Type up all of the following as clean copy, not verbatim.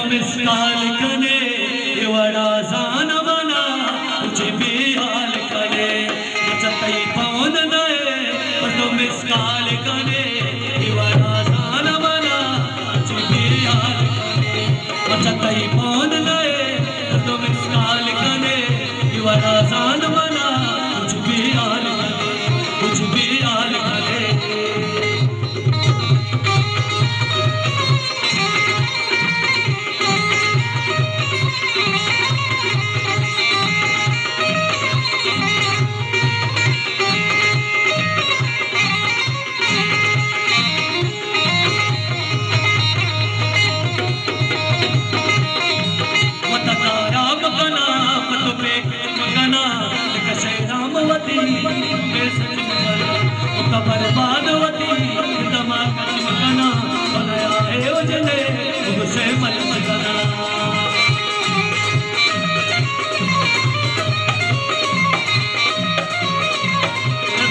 miss call कने वड़ा जान बना कुछ भी हाल करे चतई पौन नए तो मिसकाल कने वड़ा जान बना कुछ भी हाल करे चतई पौन नए तो मिसकाल कने वड़ा जान बना कुछ भी हाल करे कुछ भी हाल करे बर्बादवती दिमाग चिमकना बनाया है उजले मुझसे मत चिमकना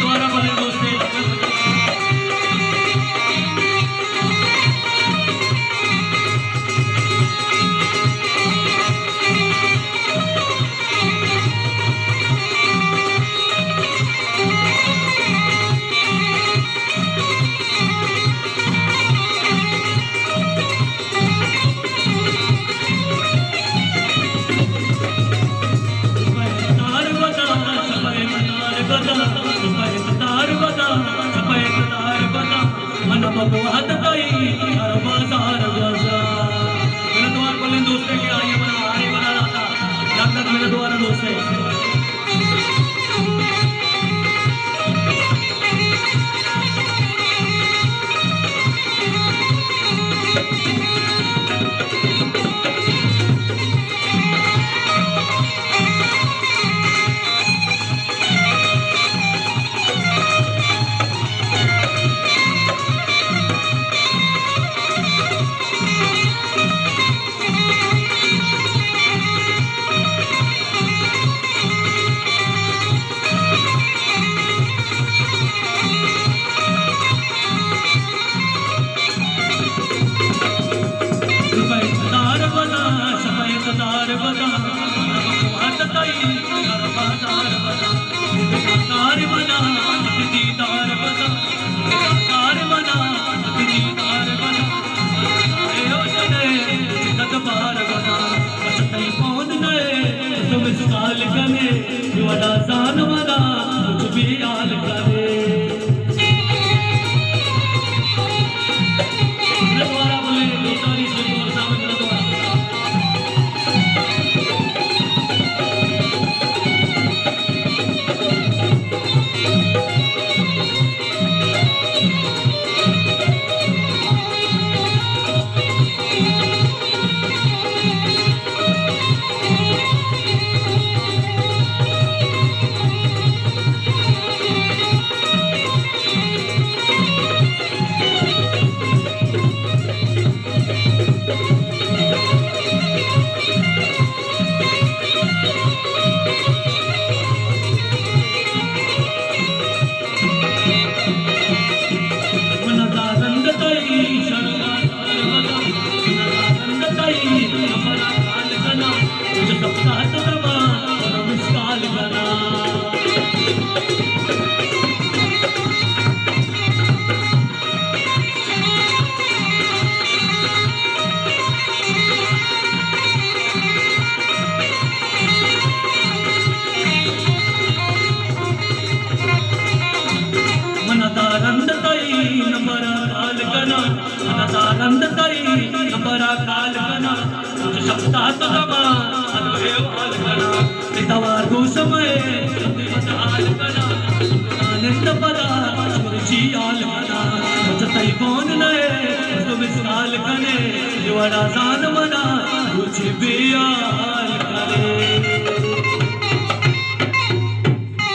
दोबारा बोले दोस्ती कुछ भी